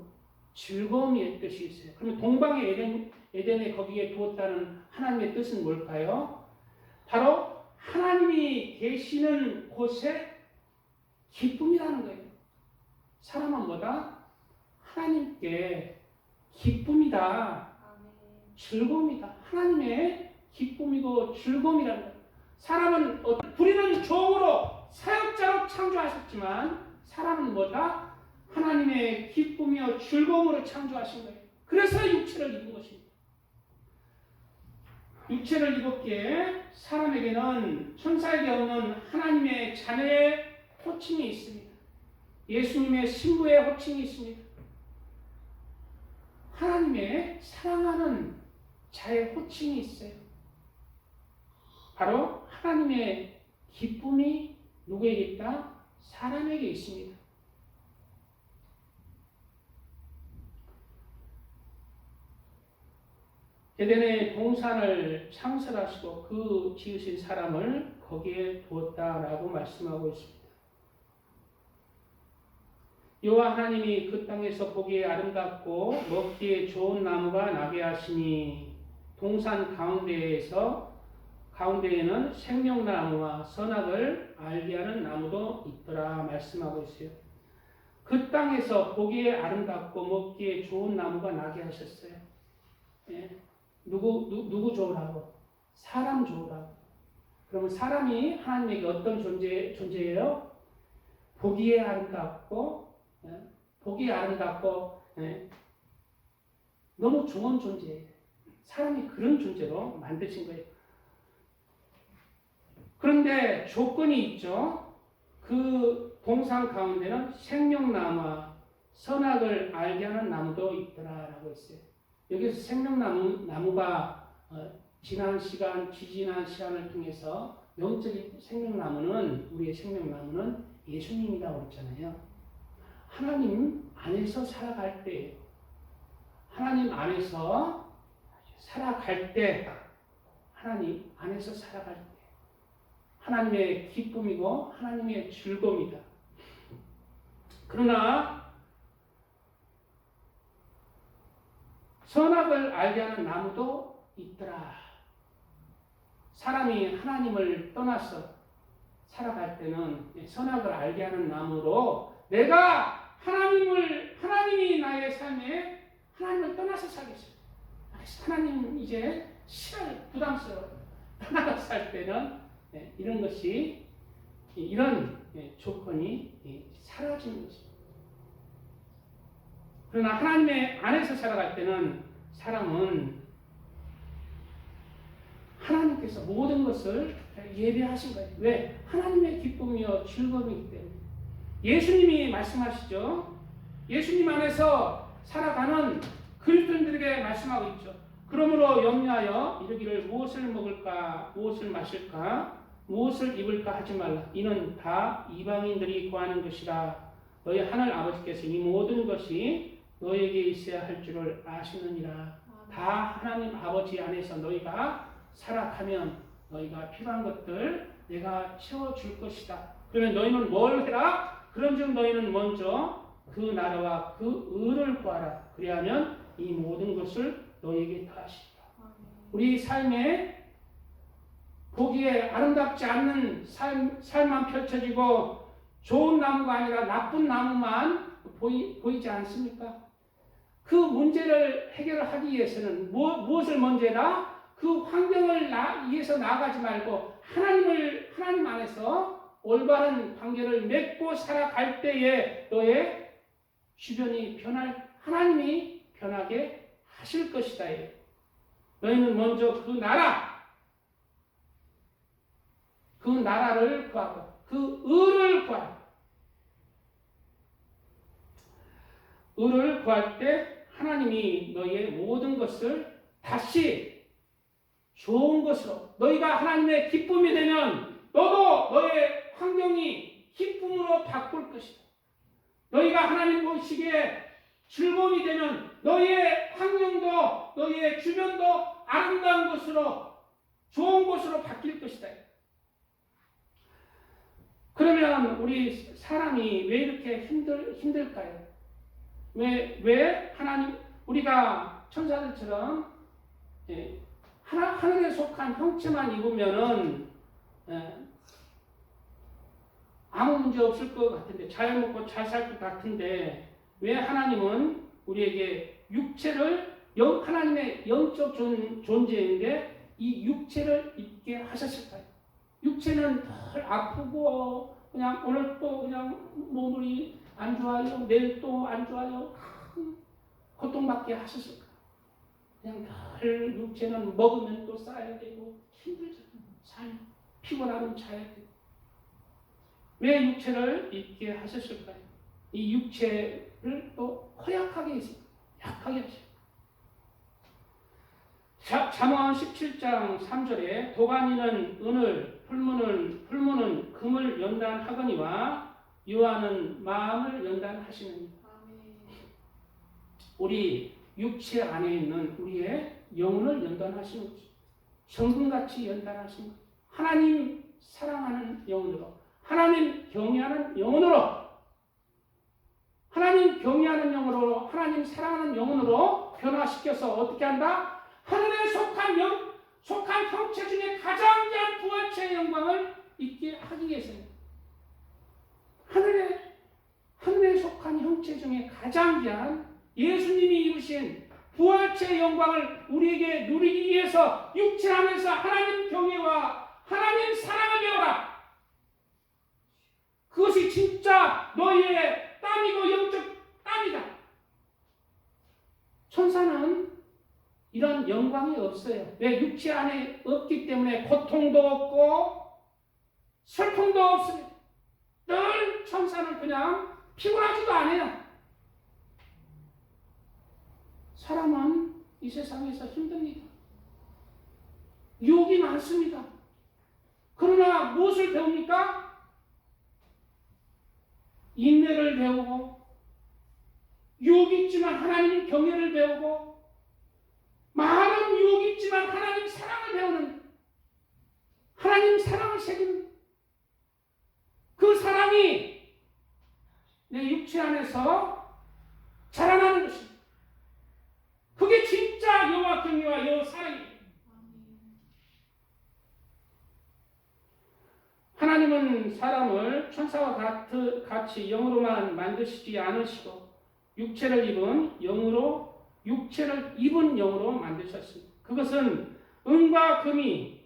즐거움의 뜻이 있어요. 그러면 동방의 에덴에 거기에 두었다는 하나님의 뜻은 뭘까요? 바로 하나님이 계시는 곳에 기쁨이라는 거예요. 사람은 뭐다? 하나님께 기쁨이다. 즐거움이다. 하나님의 기쁨이고 즐거움이라는 거예요. 사람은 우리는 종으로 사역자로 창조하셨지만 사람은 뭐다? 하나님의 기쁨이요 즐거움으로 창조하신 거예요. 그래서 육체를 입은 것입니다. 육체를 입었기에 사람에게는 천사에게 없는 하나님의 자녀의 호칭이 있습니다. 예수님의 신부의 호칭이 있습니다. 하나님의 사랑하는 자의 호칭이 있어요. 바로 하나님의 기쁨이 누구에게 있다? 사람에게 있습니다. 에덴의 동산을 창설하시고 그 지으신 사람을 거기에 두었다라고 말씀하고 있습니다. 여호와 하나님이 그 땅에서 보기에 아름답고 먹기에 좋은 나무가 나게 하시니 동산 가운데에는 생명나무와 선악을 알게 하는 나무도 있더라 말씀하고 있어요. 그 땅에서 보기에 아름답고 먹기에 좋은 나무가 나게 하셨어요. 예. 누구 좋으라고? 사람 좋으라고. 그러면 사람이 하나님에게 어떤 존재예요? 보기에 아름답고 너무 좋은 존재예요. 사람이 그런 존재로 만드신 거예요. 그런데 조건이 있죠. 그 동산 가운데는 생명나무와 선악을 알게 하는 나무도 있더라라고 했어요. 여기서 생명나무가 지지난 시간을 통해서 영적인 생명나무는 우리의 생명나무는 예수님이라고 했잖아요. 하나님 안에서 살아갈 때, 하나님 안에서 살아갈 때, 하나님의 기쁨이고 하나님의 즐거움이다. 그러나 선악을 알게 하는 나무도 있더라. 사람이 하나님을 떠나서 살아갈 때는 선악을 알게 하는 나무로 내가 하나님이 나의 삶에 하나님을 떠나서 살겠어요. 하나님 이제 싫어요. 부담스러워요. 떠나서 살 때는 이런 조건이 사라지는 것입니다. 그러나 하나님의 안에서 살아갈 때는 사람은 하나님께서 모든 것을 예배하신 거예요. 왜? 하나님의 기쁨이요 즐거움이기 때문에. 예수님이 말씀하시죠. 예수님 안에서 살아가는 그리스도인들에게 말씀하고 있죠. 그러므로 염려하여 이르기를 무엇을 먹을까, 무엇을 마실까, 무엇을 입을까 하지 말라. 이는 다 이방인들이 구하는 것이라. 너희 하늘 아버지께서 이 모든 것이 너에게 있어야 할 줄을 아시느니라. 다 하나님 아버지 안에서 너희가 살아가면 너희가 필요한 것들 내가 채워줄 것이다. 그러면 너희는 뭘 해라? 그런즉 너희는 먼저 그 나라와 그 의를 구하라. 그리하면 이 모든 것을 너희에게 더하시리라. 우리 삶에 보기에 아름답지 않는 삶만 펼쳐지고 좋은 나무가 아니라 나쁜 나무만 보이지 않습니까? 그 문제를 해결하기 위해서는 무엇을 먼저 해라? 그 환경을 위해서 나아가지 말고 하나님 안에서 올바른 관계를 맺고 살아갈 때에 너의 주변이 하나님이 변하게 하실 것이다. 너희는 먼저 그 나라를 구하고 그 의를 구하라. 의를 구할 때 하나님이 너희의 모든 것을 다시 좋은 것으로, 너희가 하나님의 기쁨이 되면 너도 너의 환경이 기쁨으로 바꿀 것이다. 너희가 하나님 보시기에 즐거움이 되면 너희의 환경도 너희의 주변도 아름다운 것으로, 좋은 것으로 바뀔 것이다. 그러면 우리 사람이 왜 이렇게 힘들까요? 왜 우리가 천사들처럼 하늘에 속한 형체만 입으면은 아무 문제 없을 것 같은데, 잘 먹고 잘 살 것 같은데, 왜 하나님은 우리에게 하나님의 영적 존재인데 이 육체를 입게 하셨을까요? 육체는 덜 아프고 그냥 오늘 또 그냥 몸이 안 좋아요, 내일 또 안 좋아요, 고통받게 하셨을까요? 그냥 늘 육체는 먹으면 또 싸야 되고 힘들잖아요. 피곤하면 자야 되고. 왜 육체를 입게 하셨을까요? 이 육체를 또 허약하게 했습니다. 약하게 하셨습니다. 잠언 17장 3절에 도가니는 은을, 풀무는 금을 연단하거니와 여호와는 마음을 연단하시느니라. 우리 육체 안에 있는 우리의 영혼을 연단하시는 거죠. 정금같이 연단하시는 거죠. 하나님 사랑하는 영혼으로, 하나님 경외하는 영혼으로, 하나님 사랑하는 영혼으로 변화시켜서 어떻게 한다? 하늘에 속한 형체 중에 가장 귀한 부활체의 영광을 있게 하기 위해서입니다. 하늘에 속한 형체 중에 가장 귀한 예수님이 이루신 부활체의 영광을 우리에게 누리기 위해서 육체 안에서 하나님 경외와 하나님 사랑을 배워라. 그것이 진짜 너희의 땀이고 영적 땀이다. 천사는 이런 영광이 없어요. 왜? 육체 안에 없기 때문에 고통도 없고 슬픔도 없습니다. 늘 천사는 그냥 피곤하지도 않아요. 사람은 이 세상에서 힘듭니다. 유혹이 많습니다. 그러나 무엇을 배웁니까? 인내를 배우고, 유혹이 있지만 하나님 경외를 배우고, 많은 유혹이 있지만 하나님 사랑을 배우는, 하나님 사랑을 새기는 그 사랑이 내 육체 안에서 자라나는 것입니다. 그게 진짜 여호와 경외와 여호와 사랑입니다. 하나님은 사람을 천사와 같이 영으로만 만드시지 않으시고 육체를 입은 영으로 만드셨습니다. 그것은 은과 금이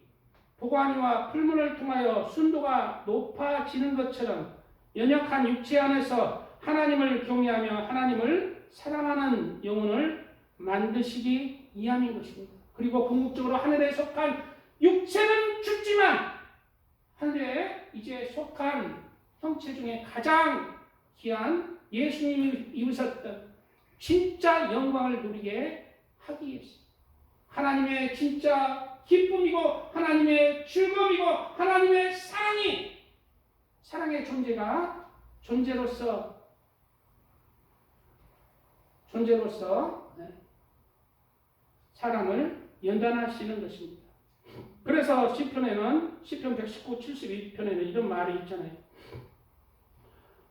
도가니와 풀무를 통하여 순도가 높아지는 것처럼 연약한 육체 안에서 하나님을 경외하며 하나님을 사랑하는 영혼을 만드시기 위함인 것입니다. 그리고 궁극적으로 하늘에 속한 육체는 죽지만 하늘에 이제 속한 형체 중에 가장 귀한 예수님이 입으셨던 진짜 영광을 누리게 하기 위해서 하나님의 진짜 기쁨이고 하나님의 즐거움이고 하나님의 사랑의 존재로서 사람을 연단하시는 것입니다. 그래서 시편 119, 71편에는 이런 말이 있잖아요.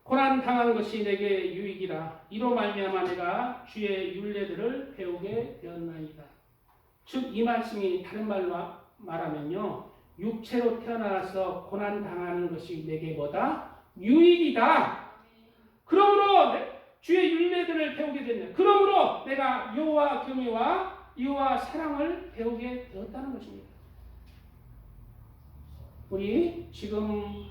고난 당한 것이 내게 유익이라. 이로 말미암아 내가 주의 율례들을 배우게 되었나이다. 즉 이 말씀이 다른 말로 말하면요, 육체로 태어나서 고난 당하는 것이 내게 뭐다? 유익이다. 그러므로 주의 율례들을 배우게 됐네. 그러므로 내가 여호와 경외와 여호와 사랑을 배우게 되었다는 것입니다. 우리 지금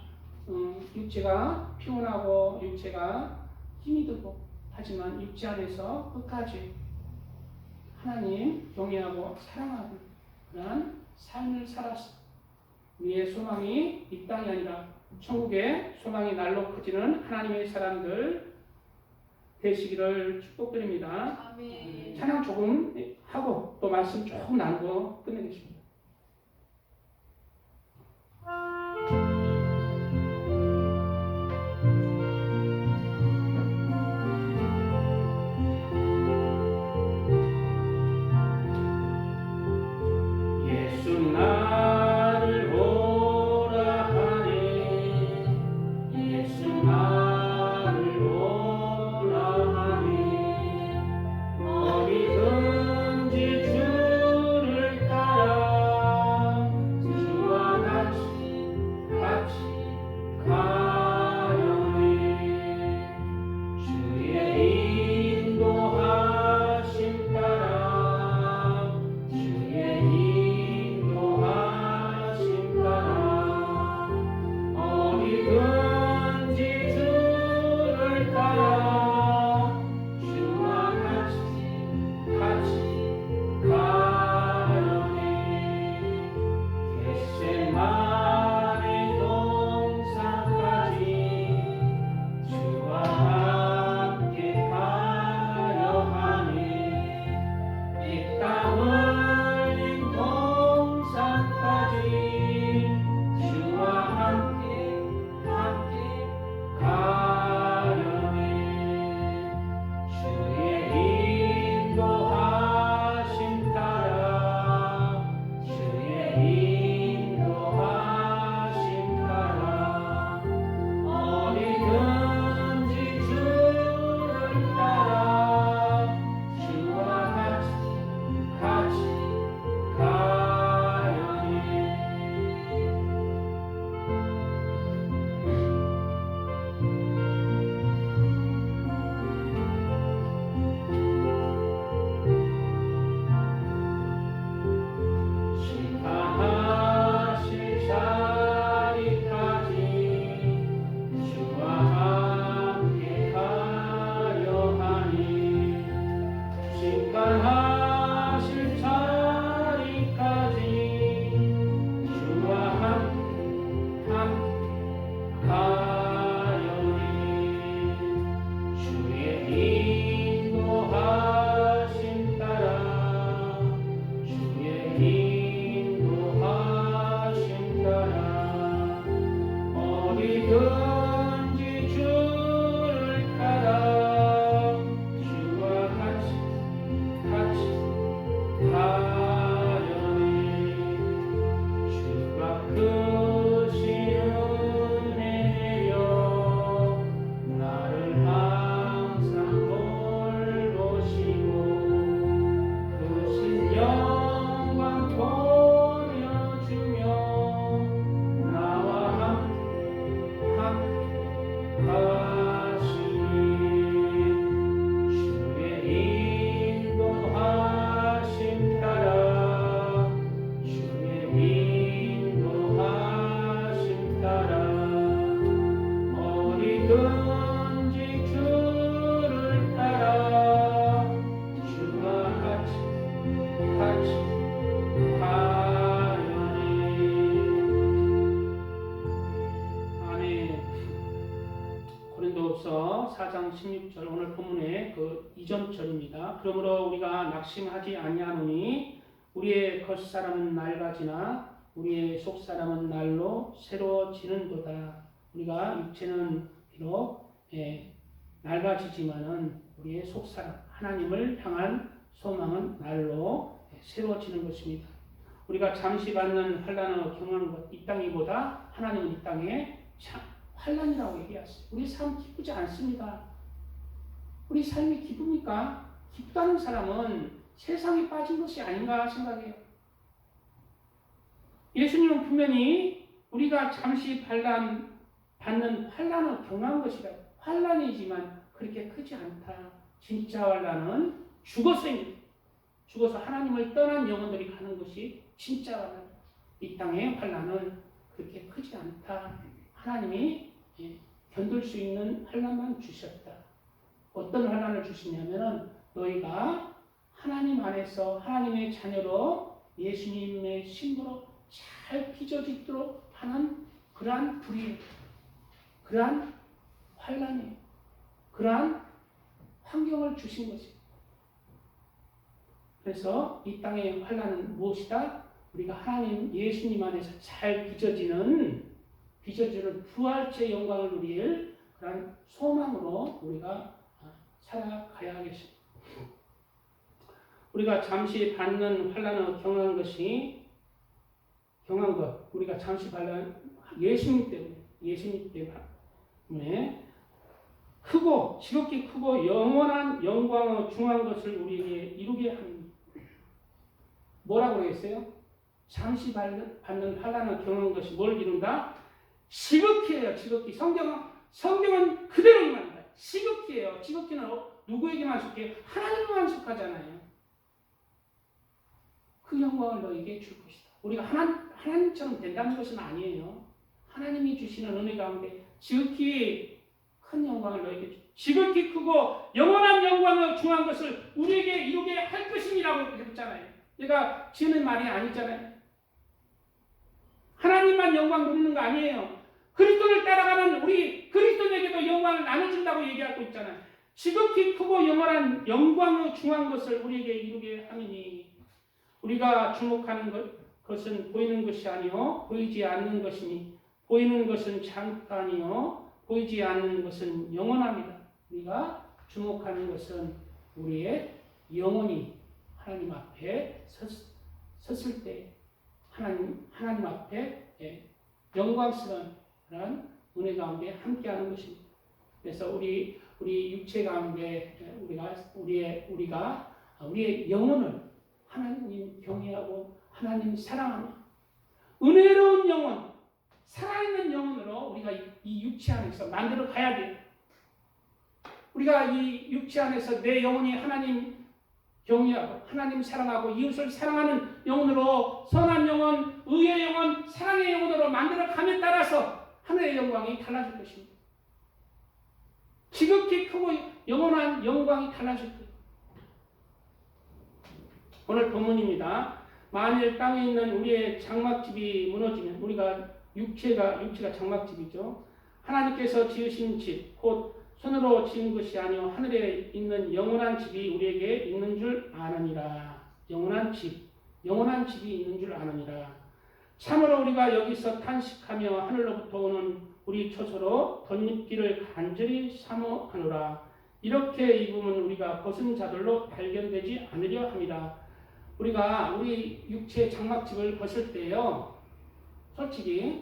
육체가 피곤하고 육체가 힘이 들고 하지만 육체 안에서 끝까지 하나님 경외하고 사랑하는 그런 삶을 살았어. 우리의 소망이 이 땅이 아니라 천국의 소망이 날로 커지는 하나님의 사람들 되시기를 축복드립니다. 아멘. 찬양 조금 하고 또 말씀 조금 나누고 끝내겠습니다. 예수 나를 오라 하네. 예수 나를 오라 하네. 어디든지 주를 따라 주와 같이 가려네. 주의 인도하심 따라 주의 인도하심 따라 어디든지 주를 따라 주와 같이 가려네. 겟세마네 동산까지 주와 함께 가려 하네. 이 땀 흘린 동산까지 주와 함께 가려네. 주의 인도하심 따라 주의 인도하심 따라 어디든지 주를 따라 주와 같이 가려네. 시간하실 자리까지 주와 함께 가려 하니 시간하실 자리까지 주와 함께 가려니 주의 인도하심 따라 주의 인도하심 따라 어디든지 주를 따라 주와 같이 가려니 주가 크신 은혜 내려 나를 항상 돌보시고 크신 영광 보여주며 나와 함께 가시니 주의 인도하심 따라 주의 인도하심 따라 어디든지 주를 따라 주와 같이 가려니. 아멘. 고린도후서 4장 16절 오늘 본문의 그 이전절입니다. 그러므로 우리가 낙심하지 아니하노니 우리의 겉사람은 낡아지나 우리의 속사람은 날로 새로워지는도다. 우리가 육체는 비록 낡아지지만은 우리의 속사람 하나님을 향한 소망은 날로 새로워지는 것입니다. 우리가 잠시 받는 환난을 경험하는 것 이 땅이보다 하나님은 이 땅에 환난이라고 얘기했어요. 우리 삶 기쁘지 않습니다. 우리 삶이 기쁩니까? 기쁘다는 사람은 세상에 빠진 것이 아닌가 생각해요. 예수님은 분명히 우리가 잠시 받는 환난을 경한 것이라. 환난이지만 그렇게 크지 않다. 진짜 환난은 죽어서 하나님을 떠난 영혼들이 가는 것이 진짜 환난. 이 땅의 환난은 그렇게 크지 않다. 하나님이 견딜 수 있는 환난만 주셨다. 어떤 환난을 주시냐면은 너희가 하나님 안에서 하나님의 자녀로 예수님의 신부로 잘 빚어지도록 하는 그러한 불의, 그러한 환난이, 그러한 환경을 주신 것입니다. 그래서 이 땅의 환난은 무엇이다? 우리가 하나님 예수님 안에서 잘 빚어지는 부활체의 영광을 누릴 그런 소망으로 우리가 살아가야 하겠습니다. 우리가 잠시 받는 환난을 경한 것, 우리가 잠시 받는 예수님 때문에 크고 지극히 크고 영원한 영광의 중한 것을 우리에게 이루게 합니다. 뭐라고 그랬어요? 잠시 받는 환난을 경한 것이 뭘 이룬다? 지극히예요. 지극히. 성경은 그대로 임합니다. 지극히예요. 지극히는 누구에게만 속해요? 하나님만 속하잖아요. 그 영광을 너에게 줄 것이다. 우리가 하나님처럼 된다는 것은 아니에요. 하나님이 주시는 은혜 가운데 지극히 큰 영광을 너에게 줄. 지극히 크고 영원한 영광을 중한 것을 우리에게 이루게 할 것임이라고 했잖아요. 내가 지은 말이 아니잖아요. 하나님만 영광 누리는 거 아니에요. 그리스도를 따라가는 우리 그리스도에게도 영광을 나눠준다고 얘기하고 있잖아요. 지극히 크고 영원한 영광의 중한 것을 우리에게 이루게 하느니 우리가 주목하는 것은 보이는 것이 아니요 보이지 않는 것이니 보이는 것은 잠깐이요 보이지 않는 것은 영원합니다. 우리가 주목하는 것은 우리의 영혼이 하나님 앞에 섰을 때 하나님 앞에 영광스러운 그런 은혜 가운데 함께하는 것입니다. 그래서 우리 육체 가운데 우리가 우리의 영혼을 하나님 경외하고 하나님 사랑하며 은혜로운 영혼, 살아있는 영혼으로 우리가 이 육체 안에서 만들어 가야 돼요. 우리가 이 육체 안에서 내 영혼이 하나님 경외하고 하나님 사랑하고 이웃을 사랑하는 영혼으로 선한 영혼, 의의 영혼, 사랑의 영혼으로 만들어 감에 따라서 하늘의 영광이 달라질 것입니다. 지극히 크고 영원한 영광이 달라질 거예요. 오늘 본문입니다. 만일 땅에 있는 우리의 장막집이 무너지면 우리가 육체가 장막집이죠. 하나님께서 지으신 집, 곧 손으로 지은 것이 아니요 하늘에 있는 영원한 집이 우리에게 있는 줄 아느니라. 영원한 집이 있는 줄 아느니라. 참으로 우리가 여기서 탄식하며 하늘로부터 오는 우리 처소로 덧입기를 간절히 사모하노라. 이렇게 입으면 우리가 벗은 자들로 발견되지 않으려 함이라. 우리가 우리 육체의 장막집을 벗을 때요, 솔직히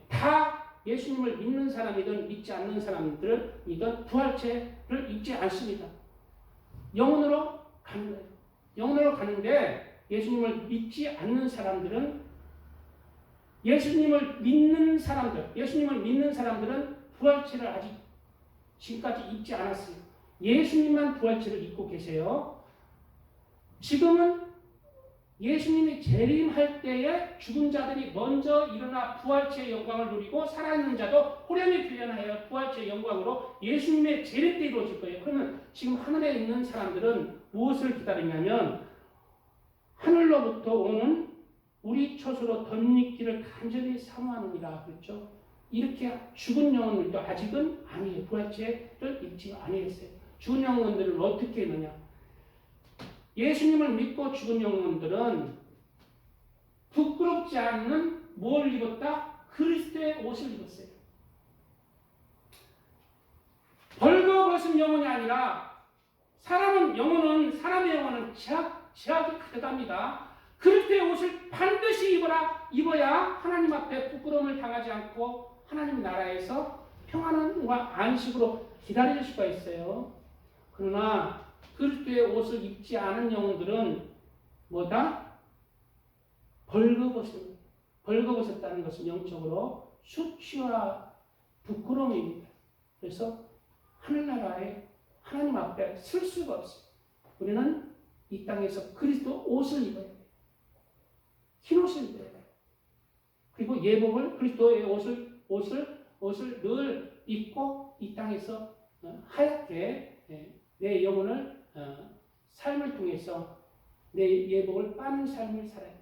다 예수님을 믿는 사람이든 믿지 않는 사람들이든 부활체를 입지 않습니다. 영혼으로 가는 거예요. 영혼으로 가는데 예수님을 믿지 않는 사람들은 예수님을 믿는 사람들은 부활체를 아직 지금까지 입지 않았어요. 예수님만 부활체를 입고 계세요. 지금은 예수님이 재림할 때에 죽은 자들이 먼저 일어나 부활체의 영광을 누리고 살아있는 자도 호련히 빌려나여 부활체의 영광으로 예수님의 재림 때 이루어질 거예요. 그러면 지금 하늘에 있는 사람들은 무엇을 기다리냐면 하늘로부터 오는 우리 처소로 덧입기를 간절히 사모하느니라 그랬죠. 이렇게 죽은 영혼들도 아직은 아니에요. 부활체를 입지 아니했어요. 죽은 영혼들은 어떻게 했느냐? 예수님을 믿고 죽은 영혼들은 부끄럽지 않는 뭘 입었다? 그리스도의 옷을 입었어요. 벌거벗은 영혼이 아니라 사람의 영혼은 제약이 가득합니다. 그리스도의 옷을 반드시 입어야 하나님 앞에 부끄러움을 당하지 않고 하나님 나라에서 평안과 안식으로 기다릴 수가 있어요. 그러나 그리스도의 옷을 입지 않은 영혼들은 뭐다? 벌거벗었다는 것은 영적으로 수치와 부끄러움입니다. 그래서 하늘나라에 하나님 앞에 설 수가 없어요. 우리는 이 땅에서 그리스도 옷을 입어야 돼요. 흰 옷을 입어야 돼요. 그리고 예복을 그리스도의 옷을 늘 입고 이 땅에서 하얗게 내 영혼을 삶을 통해서 내 예복을 빠는 삶을 살아야 돼요.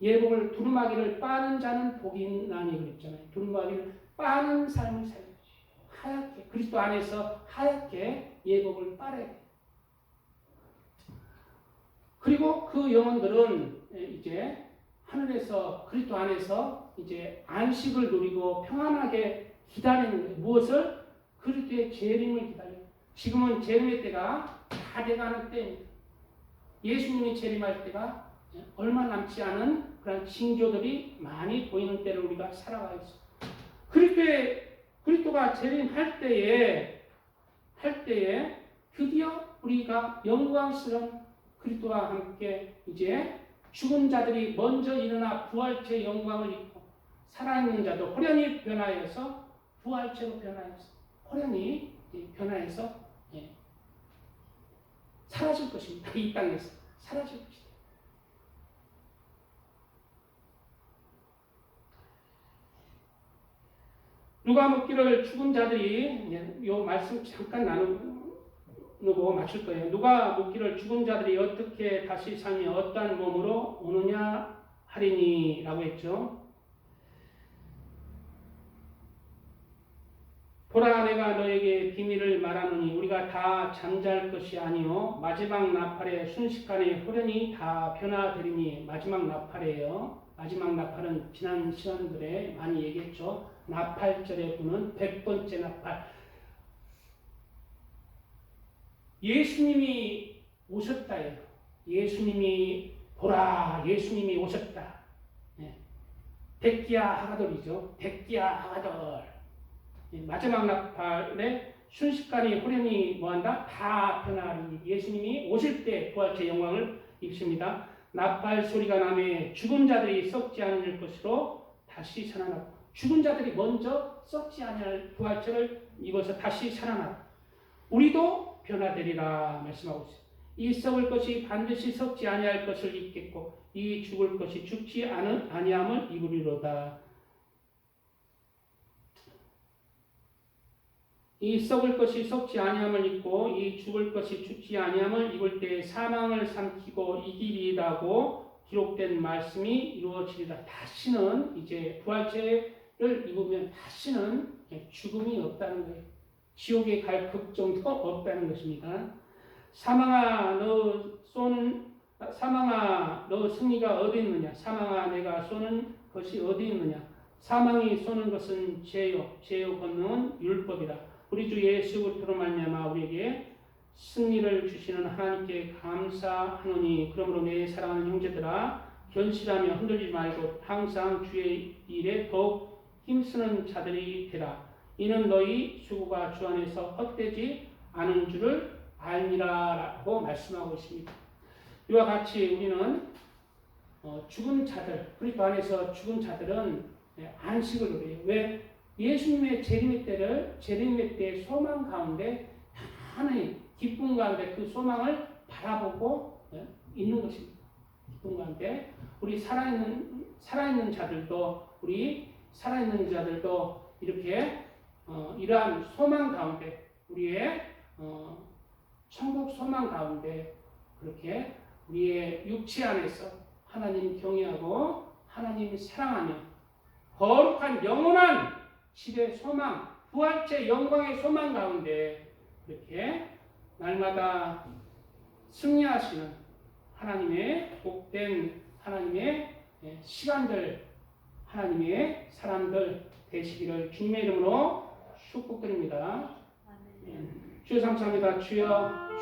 예복을 두루마기를 빠는 자는 복이 나니 그랬잖아요. 두루마기를 빠는 삶을 살아야 돼요. 하얗게 그리스도 안에서 하얗게 예복을 빨아야 돼요. 그리고 그 영혼들은 이제 하늘에서 그리스도 안에서 이제 안식을 누리고 평안하게 기다리는 거예요. 무엇을? 그리스도의 재림을 기다려요. 지금은 재림의 때가 다 돼가는 때입니다. 예수님이 재림할 때가 얼마 남지 않은 그런 징조들이 많이 보이는 때를 우리가 살아가 있어요. 그리스도가 재림할 때에 드디어 우리가 영광스러운 그리스도와 함께 이제 죽은 자들이 먼저 일어나 부활체의 영광을 입고 살아있는 자도 호련히 변하여서 부활체로 변하여서 호련히 변하여서 사라질 것입니다. 이 땅에서 사라질 것입니다. 누가 묻기를 죽은 자들이 이 말씀 잠깐 나누고 마칠 거예요. 누가 묻기를 죽은 자들이 어떻게 다시 사며 어떠한 몸으로 오느냐 하리니 라고 했죠. 보라 내가 너에게 비밀을 말하노니 우리가 다 잠잘 것이 아니요 마지막 나팔에 순식간에 호련히 다 변화되리니. 마지막 나팔이에요. 마지막 나팔은 지난 시간들에 많이 얘기했죠. 나팔절에 부는 100번째 나팔. 예수님이 오셨다예요. 예수님이 보라 예수님이 오셨다. 백기야 하가돌이죠. 백기야 하가돌. 마지막 나팔에 순식간에 호련히 뭐한다? 다 변화하니. 예수님이 오실 때 부활체 영광을 입습니다. 나팔 소리가 나매 죽은 자들이 썩지 않을 것으로 다시 살아나고. 죽은 자들이 먼저 썩지 않을 부활체를 입어서 다시 살아나고. 우리도 변화되리라 말씀하고 있어요. 이 썩을 것이 반드시 썩지 아니할 것을 입겠고 이 죽을 것이 죽지 아니함을 입으리로다. 이 썩을 것이 썩지 아니함을 입고 이 죽을 것이 죽지 아니함을 입을 때 사망을 삼키고 이기리라고 기록된 말씀이 이루어지리라. 다시는 이제 부활체를 입으면 다시는 죽음이 없다는 거예요. 지옥에 갈 걱정도 없다는 것입니다. 사망아 너 승리가 어디 있느냐? 사망아 내가 쏘는 것이 어디 있느냐? 사망이 쏘는 것은 죄요 권능은 율법이라. 우리 주 예수 그리스도로 말미암아 우리에게 승리를 주시는 하나님께 감사하노니. 그러므로 내 사랑하는 형제들아 견실하며 흔들리지 말고 항상 주의 일에 더욱 힘쓰는 자들이 되라. 이는 너희 수고가 주 안에서 헛되지 않은 줄을 알미라라고 말씀하고 있습니다. 이와 같이 우리는 죽은 자들, 그리스도 안에서 죽은 자들은 안식을 누려요. 왜? 예수님의 재림의 때 소망 가운데 하나님 기쁨 가운데 그 소망을 바라보고 있는 것입니다. 기쁨 가운데 우리 살아있는 자들도 이렇게 이러한 소망 가운데 우리의 천국 소망 가운데 그렇게 우리의 육체 안에서 하나님 경외하고 하나님 사랑하며 거룩한 영원한 집의 소망, 부활체 영광의 소망 가운데 이렇게 날마다 승리하시는 하나님의 복된 하나님의 시간들, 하나님의 사람들 되시기를 주님의 이름으로 축복드립니다. 주여 감사합니다. 주여